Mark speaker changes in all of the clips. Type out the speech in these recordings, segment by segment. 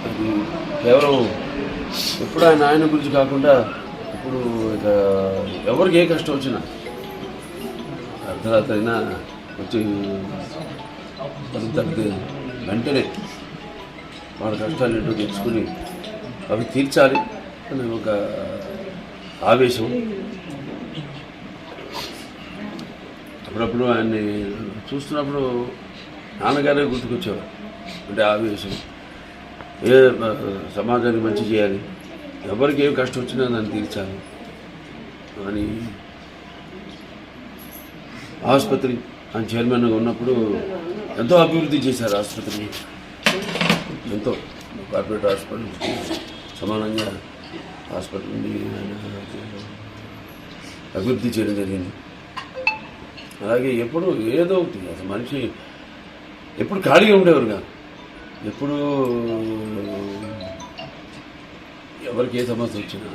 Speaker 1: అది కేవలం ఎప్పుడు ఆయన గురించి కాకుండా ఇప్పుడు ఇక ఎవరికి ఏ కష్టం వచ్చినా అర్ధరాత్రి అయినా వచ్చి తగ్గితే వెంటనే వాళ్ళ కష్టాలు ఏంటో తెచ్చుకుని అవి తీర్చాలి అనే ఒక ఆవేశం. అప్పుడప్పుడు ఆయన్ని చూస్తున్నప్పుడు నాన్నగారే గుర్తుకొచ్చేవారు. అంటే ఆవేశం, ఏ సమాజానికి మంచి చేయాలి, ఎవరికి ఏం కష్టం వచ్చినా దాన్ని తీర్చాలి అని. ఆసుపత్రి ఆయన చైర్మన్గా ఉన్నప్పుడు ఎంతో అభివృద్ధి చేశారు ఆసుపత్రిని. ఎంతో కార్పొరేట్ హాస్పిటల్ సమానంగా హాస్పిటల్ని అభివృద్ధి చేయడం జరిగింది. అలాగే ఎప్పుడు ఏదో ఒకటి అసలు మనిషి ఎప్పుడు ఖాళీగా ఉండేవారు కాదు. ఎప్పుడు ఎవరికి ఏ సమస్య వచ్చినా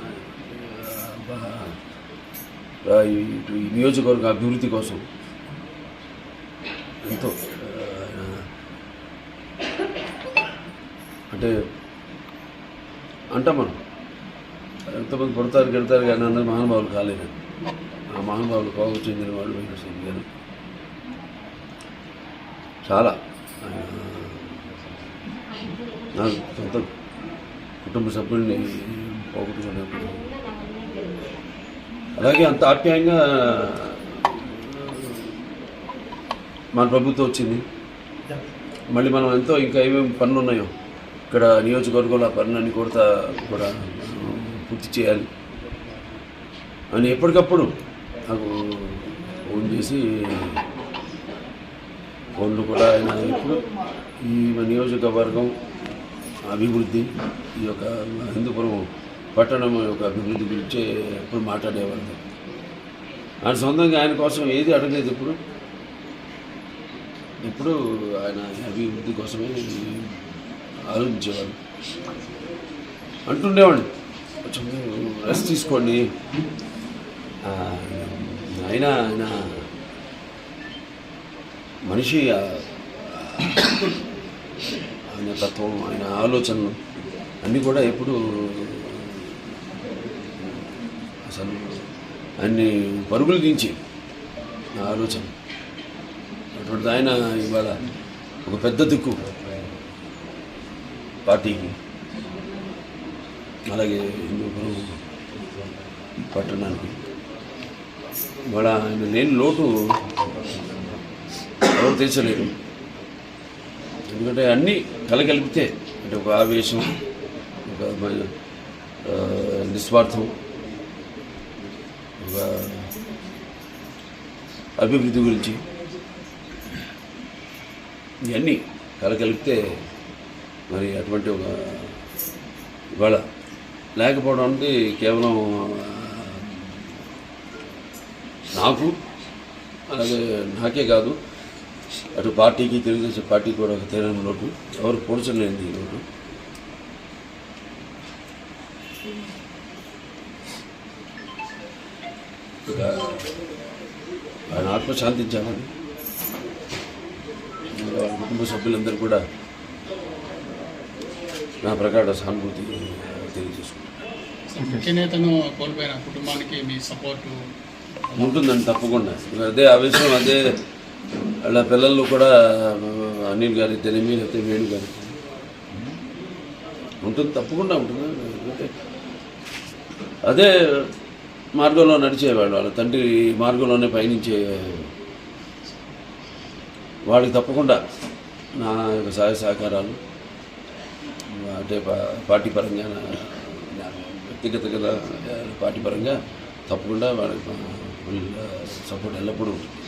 Speaker 1: ఇటు ఈ నియోజకవర్గ అభివృద్ధి కోసం ఎంతో అంటే అంటాం మనం ఎంతమంది పడతారు గెడతారు కానీ అందరూ మహానుభావులు కాలేదు. ఆ మహానుభావులు కోపం చెందిన వాళ్ళు వెంకటేశ్వర గారు చాలా నాకు సొంత కుటుంబ సభ్యుల్ని పోగొట్టుకున్నప్పుడు అలాగే అంత ఆప్యాయంగా మన ప్రభుత్వం వచ్చింది. మళ్ళీ మనం ఎంతో ఇంకా ఏమేమి పనులు ఉన్నాయో ఇక్కడ నియోజకవర్గంలో ఆ పనులన్నీ కూడా పూర్తి చేయాలి అని ఎప్పటికప్పుడు నాకు ఫోన్ చేసి ఫోన్లు కూడా ఆయన ఇప్పుడు ఈ నియోజకవర్గం అభివృద్ధి, ఈ యొక్క హిందూపురం పట్టణం యొక్క అభివృద్ధి గురించి ఎప్పుడు మాట్లాడేవారు. ఆయన సొంతంగా ఆయన కోసం ఏది అడగలేదు. ఇప్పుడు ఆయన అభివృద్ధి కోసమే ఆలోచించేవాడు. అంటుండేవాడిని కొంచెం రెస్ట్ తీసుకోండి. ఆయన మనిషి ఆయన తత్వం, ఆయన ఆలోచనలు అన్నీ కూడా ఎప్పుడు అసలు అన్ని పరుగులు దించి ఆలోచన అటువంటి ఆయన ఇవాళ ఒక పెద్ద దిక్కు పార్టీకి, అలాగే హిందూపురం పట్టణానికి. ఇవాళ ఆయన లేని లోటు ఎవరు తీర్చలేరు. ఎందుకంటే అన్నీ కలగలిపితే అంటే ఒక ఆవేశం, ఒక నిస్వార్థం, ఒక అభివృద్ధి గురించి ఇవన్నీ కలగలిపితే మరి అటువంటి ఒక ఇవాళ లేకపోవడం అంటే కేవలం నాకు, అలాగే నాకే కాదు, అటు పార్టీకి, తెలుగుదేశం పార్టీకి కూడా ఒక తీరని లోటు, ఎవరు పోడ్చలేనిది ఈ లోటు. ఇక ఆయన ఆత్మ శాంతించాలని కుటుంబ సభ్యులందరూ కూడా నా ప్రకార సానుభూతి తెలియజేసుకుంటాను.
Speaker 2: ముఖ్య నేతను కోల్పోయిన కుటుంబానికి మీ సపోర్టు
Speaker 1: ఉంటుందండి తప్పకుండా. అదే ఆవేశం, అదే వాళ్ళ పిల్లలు కూడా అనిల్ గారి తెలియమి లేకపోతే వేణు గారి ఉంటుంది, తప్పకుండా ఉంటుంది. అదే మార్గంలో నడిచేవాళ్ళు, వాళ్ళ తండ్రి మార్గంలోనే పయనించే వాళ్ళకి తప్పకుండా నా యొక్క సహాయ సహకారాలు అంటే పార్టీ పరంగా, వ్యక్తిగత పార్టీ పరంగా తప్పకుండా వాళ్ళకి సపోర్ట్ ఎల్లప్పుడూ ఉంటుంది.